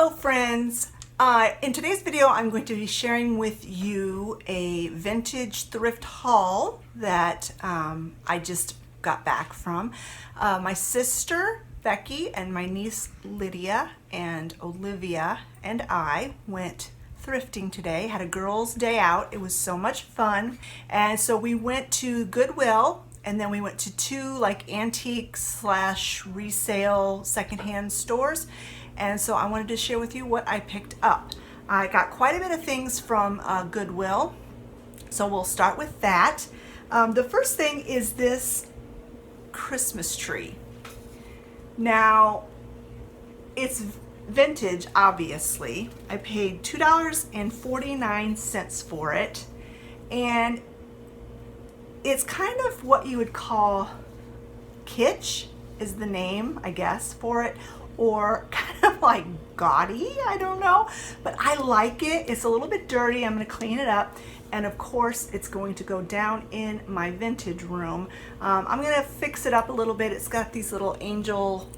Hello friends! In today's video I'm going to be sharing with you a vintage thrift haul that I just got back from. My sister Becky and my niece Lydia and Olivia and I went thrifting today, had a girls' day out. It was so much fun, and so we went to Goodwill and then we went to two like antique slash resale secondhand stores. And so I wanted to share with you what I picked up. I got quite a bit of things from Goodwill, so we'll start with that. The first thing is this Christmas tree. Now, it's vintage, obviously. I paid $2.49 for it, and it's kind of what you would call kitsch is the name, I guess, for it, or kind of like gaudy, I don't know, but I like it. It's a little bit dirty. I'm going to clean it up, and of course it's going to go down in my vintage room. I'm going to fix it up a little bit. It's got these little angel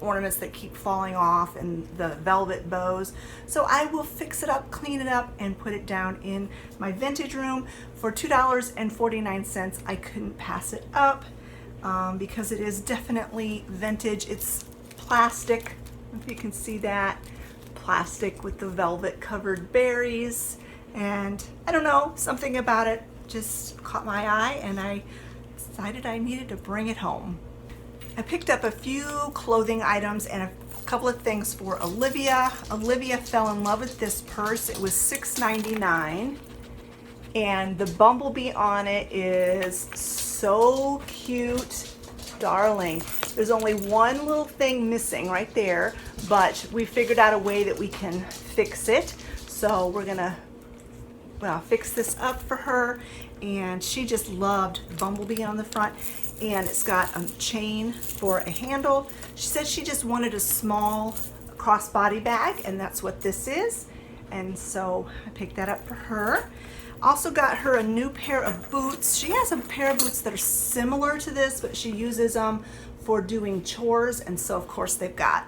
ornaments that keep falling off and the velvet bows, so I will fix it up, clean it up, and put it down in my vintage room for $2.49. I couldn't pass it up because it is definitely vintage. It's plastic, if you can see that, plastic with the velvet covered berries, and I don't know, something about it just caught my eye and I decided I needed to bring it home. I picked up a few clothing items and a couple of things for Olivia. Olivia fell in love with this purse. It was $6.99 and the bumblebee on it is so cute. Darling. There's only one little thing missing right there, but we figured out a way that we can fix it. So we're gonna fix this up for her, and she just loved bumblebee on the front, and it's got a chain for a handle. She said she just wanted a small crossbody bag, and that's what this is, and so I picked that up for her. Also got her a new pair of boots. She has a pair of boots that are similar to this, but she uses them for doing chores, and so of course they've got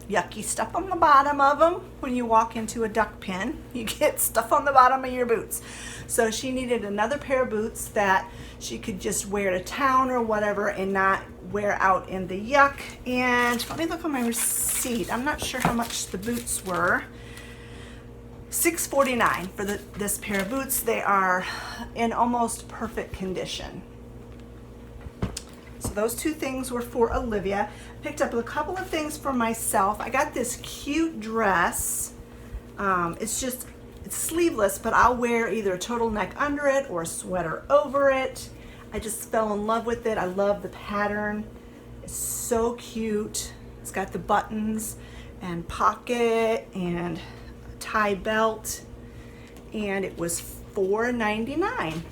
yucky stuff on the bottom of them. When you walk into a duck pen, you get stuff on the bottom of your boots. So she needed another pair of boots that she could just wear to town or whatever and not wear out in the yuck. And let me look on my receipt. I'm not sure how much the boots were. $6.49 for this pair of boots. They are in almost perfect condition. So those two things were for Olivia. Picked up a couple of things for myself. I got this cute dress. It's sleeveless, but I'll wear either a turtleneck under it or a sweater over it. I just fell in love with it. I love the pattern. It's so cute. It's got the buttons and pocket and tie belt, and it was $4.99.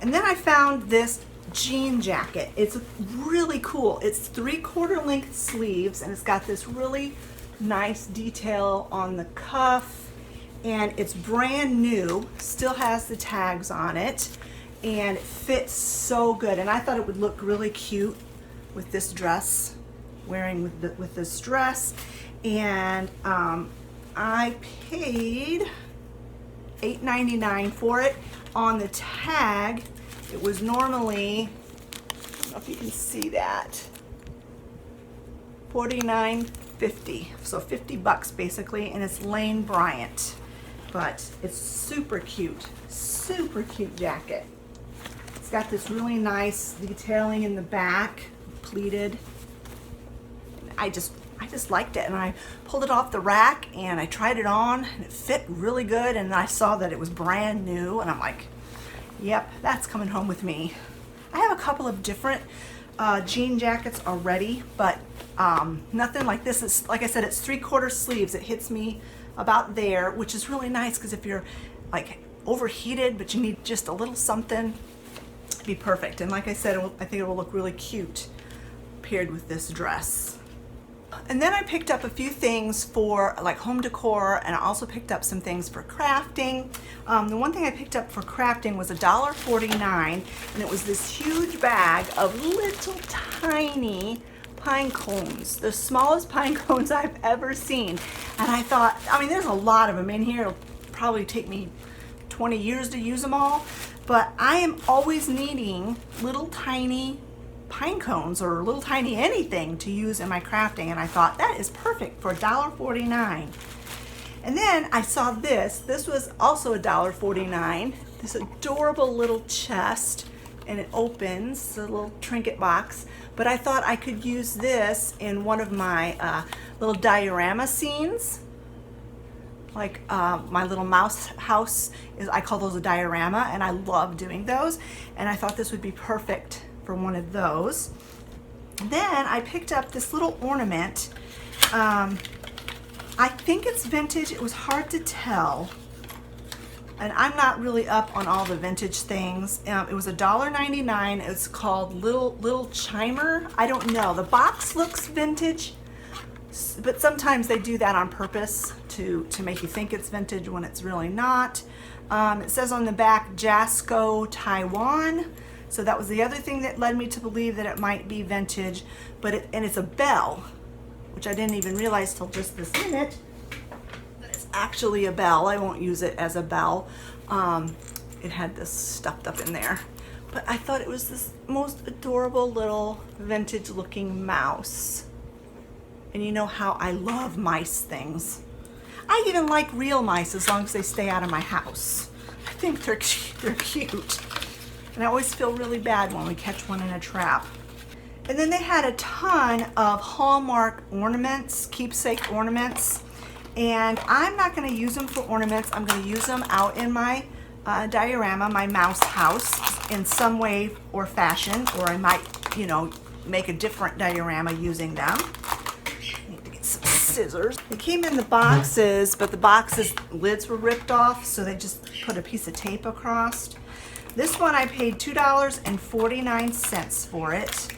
And then I found this jean jacket. It's really cool. It's 3/4 length sleeves, and it's got this really nice detail on the cuff, and it's brand new, still has the tags on it, and it fits so good. And I thought it would look really cute with this dress, wearing with this dress. And I paid $8.99 for it. On the tag, it was normally, I don't know if you can see that, $49.50, so $50 basically, and it's Lane Bryant. But it's super cute jacket. It's got this really nice detailing in the back, pleated. I just liked it, and I pulled it off the rack and I tried it on, and it fit really good, and I saw that it was brand new, and I'm like, yep, that's coming home with me. I have a couple of different jean jackets already, but nothing like this. Is, like I said, it's 3/4 sleeves. It hits me about there, which is really nice because if you're like overheated but you need just a little something, it'd be perfect. And like I said, I think it will look really cute paired with this dress. And then I picked up a few things for like home decor, and I also picked up some things for crafting. The one thing I picked up for crafting was $1.49, and it was this huge bag of little tiny pine cones, the smallest pine cones I've ever seen. And I thought, I mean, there's a lot of them in here. It'll probably take me 20 years to use them all, but I am always needing little tiny pine cones or little tiny anything to use in my crafting, and I thought that is perfect for $1.49. And then I saw this was also $1.49, this adorable little chest, and it opens, a little trinket box, but I thought I could use this in one of my little diorama scenes. Like my little mouse house, I call those a diorama, and I love doing those, and I thought this would be perfect for one of those. Then I picked up this little ornament. I think it's vintage. It was hard to tell, and I'm not really up on all the vintage things. It was $1.99. It's called Little Chimer. I don't know. The box looks vintage, but sometimes they do that on purpose to make you think it's vintage when it's really not. It says on the back, Jasco, Taiwan. So that was the other thing that led me to believe that it might be vintage, and it's a bell, which I didn't even realize till just this minute that it's actually a bell. I won't use it as a bell. It had this stuffed up in there, but I thought it was this most adorable little vintage looking mouse. And you know how I love mice things. I even like real mice as long as they stay out of my house. I think they're cute. And I always feel really bad when we catch one in a trap. And then they had a ton of Hallmark ornaments, keepsake ornaments. And I'm not gonna use them for ornaments. I'm gonna use them out in my diorama, my mouse house, in some way or fashion, or I might, make a different diorama using them. Scissors. They came in the boxes, but the boxes lids were ripped off, so they just put a piece of tape across. This one I paid $2.49 for it,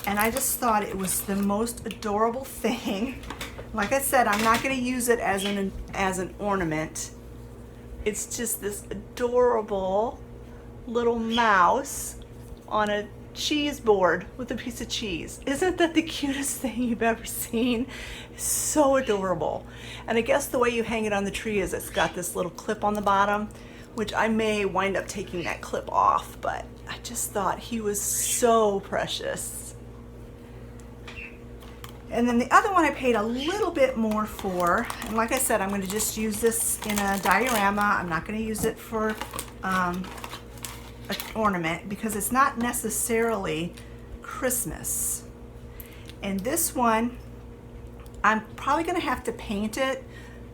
and I just thought it was the most adorable thing. Like I said, I'm not going to use it as an ornament. It's just this adorable little mouse on a cheese board with a piece of cheese. Isn't that the cutest thing you've ever seen? It's so adorable. And I guess the way you hang it on the tree is it's got this little clip on the bottom, which I may wind up taking that clip off, but I just thought he was so precious. And then the other one I paid a little bit more for, and like I said, I'm going to just use this in a diorama. I'm not going to use it for an ornament because it's not necessarily Christmas. And this one, I'm probably going to have to paint it.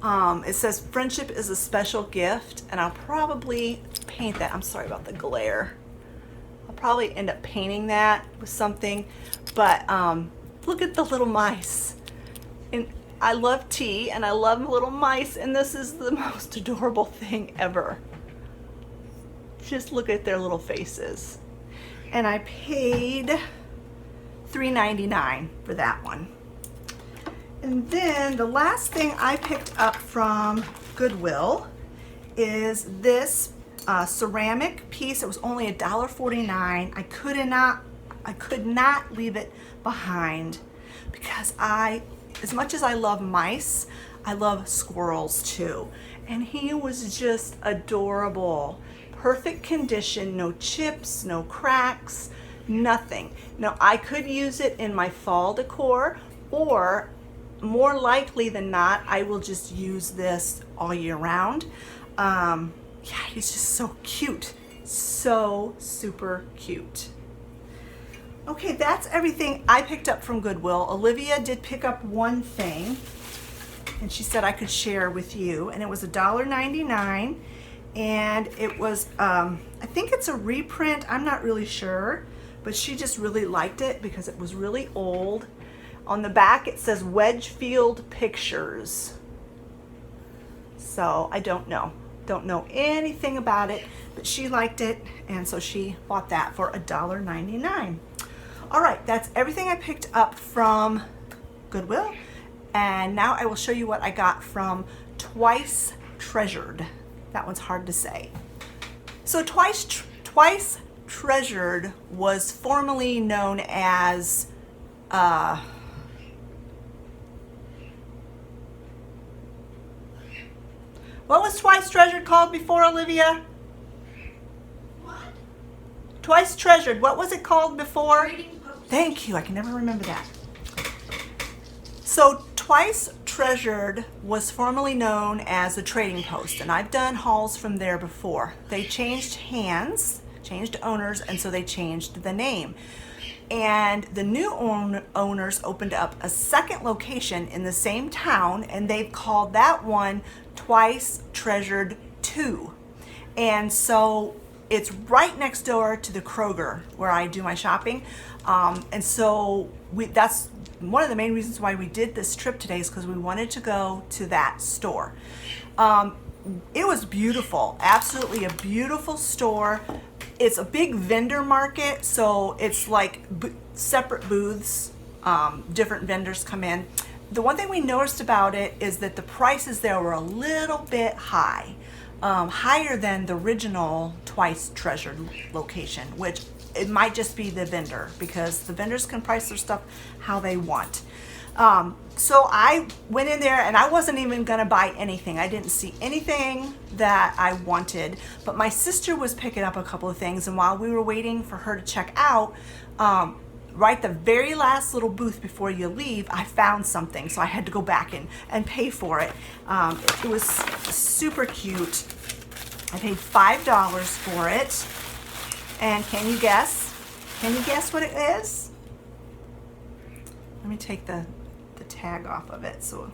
It says friendship is a special gift, and I'll probably paint that. I'm sorry about the glare. I'll probably end up painting that with something, but look at the little mice. And I love tea and I love little mice, and this is the most adorable thing ever. Just look at their little faces. And I paid $3.99 for that one. And then the last thing I picked up from Goodwill is this ceramic piece. It was only $1.49. I could not leave it behind because as much as I love mice, I love squirrels too. And he was just adorable. Perfect condition, no chips, no cracks, nothing. Now I could use it in my fall decor, or more likely than not, I will just use this all year round. Yeah, he's just so cute. So super cute. Okay, that's everything I picked up from Goodwill. Olivia did pick up one thing, and she said I could share with you, and it was $1.99, and it was, I think it's a reprint, I'm not really sure, but she just really liked it because it was really old. On the back it says Wedgefield Pictures. So I don't know anything about it, but she liked it, and so she bought that for $1.99. All right, that's everything I picked up from Goodwill, and now I will show you what I got from Twice Treasured. That one's hard to say. So Twice Treasured was formerly known as What was Twice Treasured called before, Olivia? What? Twice Treasured. What was it called before? Trading post. Thank you. I can never remember that. So Twice Treasured was formerly known as the Trading Post, and I've done hauls from there before. They changed hands, changed owners, and so they changed the name. And the new owners opened up a second location in the same town, and they've called that one Twice Treasured 2. And so it's right next door to the Kroger where I do my shopping. And so that's one of the main reasons why we did this trip today, is because we wanted to go to that store. It was beautiful, absolutely a beautiful store. It's a big vendor market, so it's like separate booths, different vendors come in. The one thing we noticed about it is that the prices there were a little bit high, higher than the original Twice Treasured location, which it might just be the vendor, because the vendors can price their stuff how they want. So I went in there and I wasn't even gonna buy anything. I didn't see anything that I wanted, but my sister was picking up a couple of things, and while we were waiting for her to check out, right the very last little booth before you leave, I found something, so I had to go back and pay for it. It was super cute. I paid $5 for it, and can you guess? Can you guess what it is? Let me take the tag off of it, so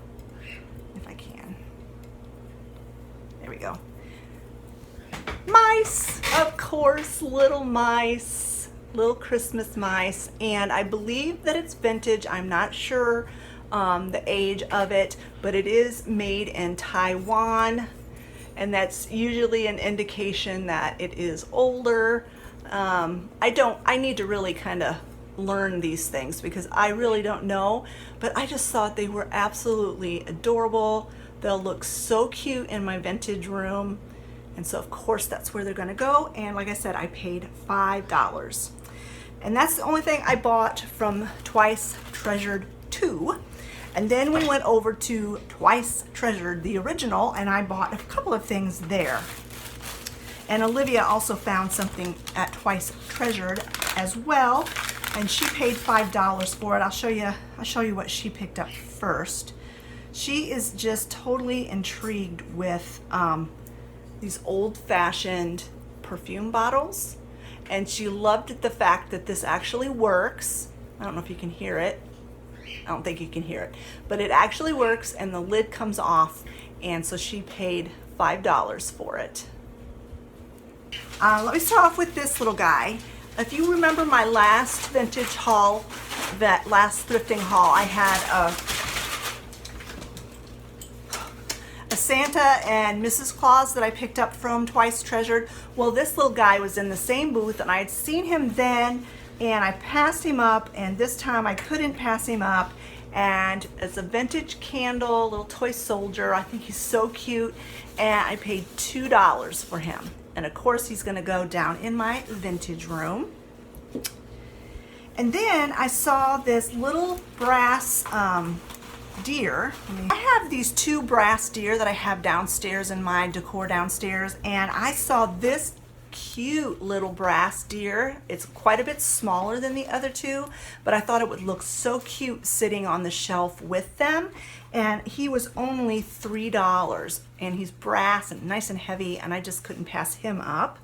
if I can. There we go. Mice, of course, little mice, little Christmas mice, and I believe that it's vintage. I'm not sure the age of it, but it is made in Taiwan, and that's usually an indication that it is older. I need to really kind of learn these things because I really don't know, but I just thought they were absolutely adorable. They'll look so cute in my vintage room, and so of course that's where they're gonna go. And like I said, I paid $5, and that's the only thing I bought from Twice Treasured 2. And then we went over to Twice Treasured, the original, and I bought a couple of things there. And Olivia also found something at Twice Treasured as well, and she paid $5 for it. I'll show you what she picked up first. She is just totally intrigued with these old-fashioned perfume bottles, and she loved the fact that this actually works. I don't know if you can hear it. I don't think you can hear it, but it actually works, and the lid comes off, and so she paid $5 for it. Let me start off with this little guy. If you remember my last vintage haul, that last thrifting haul, I had a Santa and Mrs. Claus that I picked up from Twice Treasured. Well, this little guy was in the same booth, and I had seen him then, and I passed him up, and this time I couldn't pass him up. And it's a vintage candle, little toy soldier. I think he's so cute, and I paid $2 for him. And of course he's gonna go down in my vintage room. And then I saw this little brass deer. I have these two brass deer that I have downstairs in my decor downstairs, and I saw this cute little brass deer. It's quite a bit smaller than the other two, but I thought it would look so cute sitting on the shelf with them. And he was only $3, and he's brass and nice and heavy, and I just couldn't pass him up.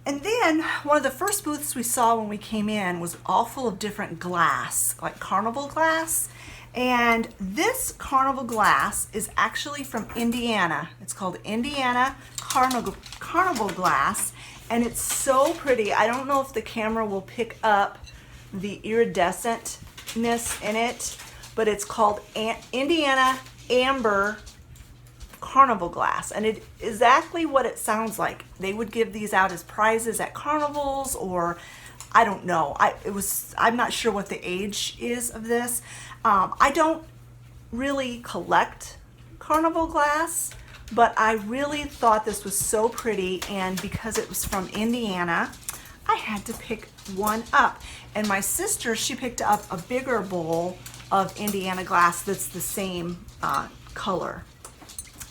And then one of the first booths we saw when we came in was all full of different glass, like Carnival glass. And this Carnival glass is actually from Indiana. It's called Indiana Carnival glass, and it's so pretty. I don't know if the camera will pick up the iridescentness in it, but it's called Indiana Amber Carnival glass, and it is exactly what it sounds like. They would give these out as prizes at carnivals, or I don't know. I'm not sure what the age is of this. I don't really collect Carnival glass, but I really thought this was so pretty, and because it was from Indiana, I had to pick one up. And my sister, she picked up a bigger bowl of Indiana glass that's the same color.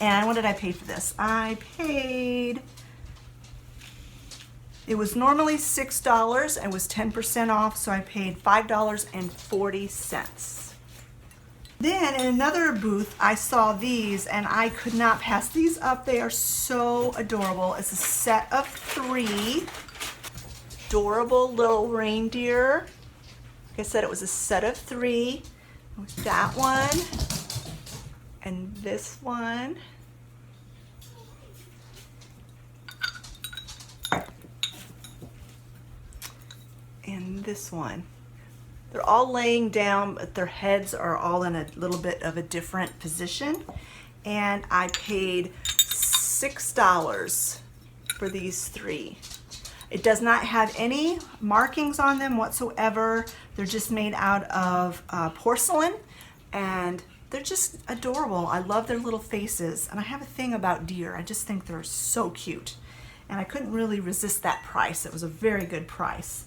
And what did I pay for this? I paid, it was normally $6 and was 10% off, so I paid $5.40. Then in another booth, I saw these and I could not pass these up. They are so adorable. It's a set of 3 adorable little reindeer. Like I said, it was a set of 3. That one and this one. And this one. They're all laying down, but their heads are all in a little bit of a different position. And I paid $6 for these 3. It does not have any markings on them whatsoever. They're just made out of porcelain, and they're just adorable. I love their little faces, and I have a thing about deer. I just think they're so cute, and I couldn't really resist that price. It was a very good price.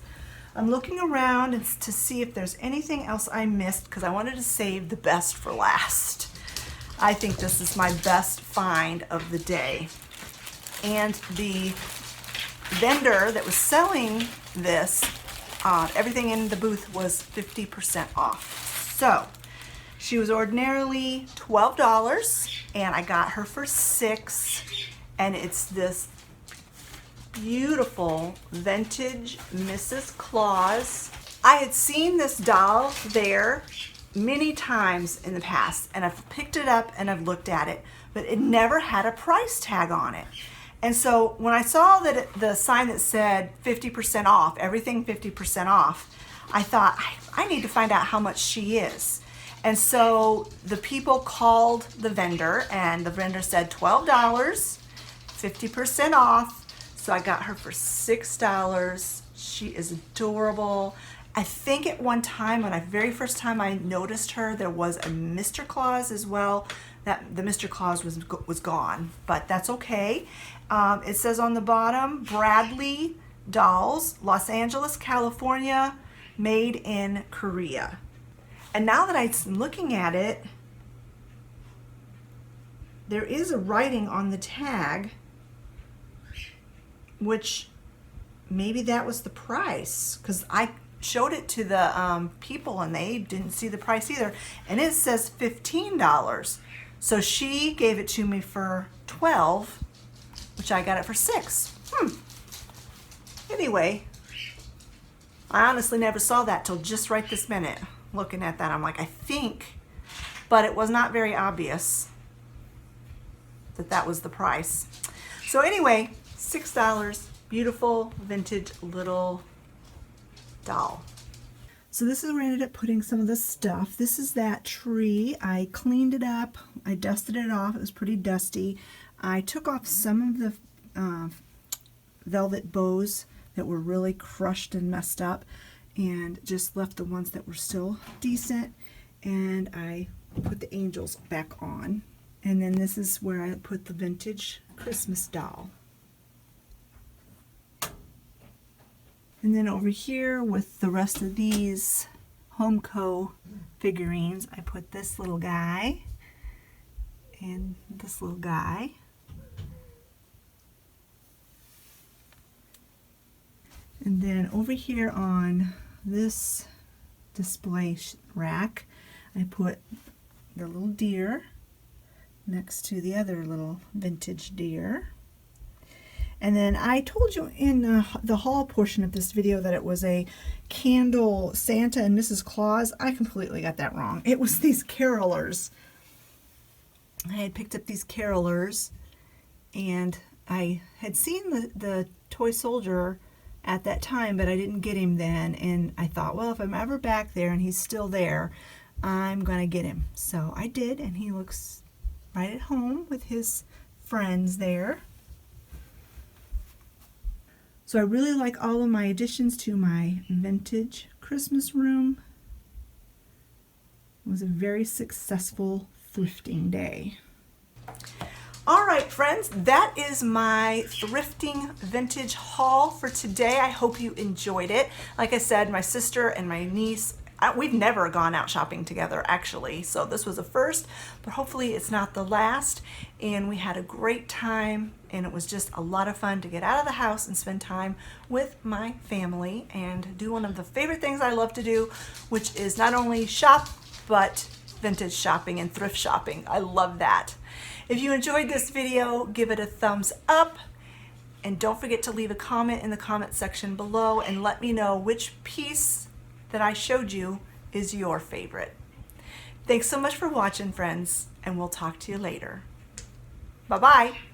I'm looking around to see if there's anything else I missed because I wanted to save the best for last. I think this is my best find of the day. And the vendor that was selling this, everything in the booth was 50% off. So she was ordinarily $12 and I got her for $6, and it's this beautiful vintage Mrs. Claus. I had seen this doll there many times in the past, and I've picked it up and I've looked at it, but it never had a price tag on it. And so when I saw that the sign that said 50% off, everything 50% off, I thought, I need to find out how much she is. And so the people called the vendor, and the vendor said $12, 50% off. So I got her for $6. She is adorable. I think at one time, when very first time I noticed her, there was a Mr. Claus as well. That the Mr. Claus was gone, but that's okay. It says on the bottom, Bradley Dolls, Los Angeles, California, made in Korea. And now that I'm looking at it, there is a writing on the tag, which maybe that was the price, because I showed it to the people and they didn't see the price either. And it says $15. So she gave it to me for $12, which I got it for $6. Anyway, I honestly never saw that till just right this minute. Looking at that, I'm like, I think, but it was not very obvious that that was the price. So anyway, $6, beautiful vintage little doll. So this is where I ended up putting some of the stuff. This is that tree. I cleaned it up. I dusted it off. It was pretty dusty. I took off some of the velvet bows that were really crushed and messed up, and just left the ones that were still decent, and I put the angels back on. And then this is where I put the vintage Christmas doll. And then over here with the rest of these Homeco figurines, I put this little guy and this little guy. And then over here on this display rack, I put the little deer next to the other little vintage deer. And then I told you in the haul portion of this video that it was a candle Santa and Mrs. Claus. I completely got that wrong. It was these carolers. I had picked up these carolers, and I had seen the toy soldier at that time, but I didn't get him then. And I thought, well, if I'm ever back there and he's still there, I'm going to get him. So I did, and he looks right at home with his friends there. So I really like all of my additions to my vintage Christmas room. It was a very successful thrifting day. All right, friends, that is my thrifting vintage haul for today. I hope you enjoyed it. Like I said, my sister and my niece we've never gone out shopping together actually, so this was a first, but hopefully it's not the last. And we had a great time, and it was just a lot of fun to get out of the house and spend time with my family and do one of the favorite things I love to do, which is not only shop, but vintage shopping and thrift shopping. I love that. If you enjoyed this video, give it a thumbs up. And don't forget to leave a comment in the comment section below and let me know which piece that I showed you is your favorite. Thanks so much for watching, friends, and we'll talk to you later. Bye-bye.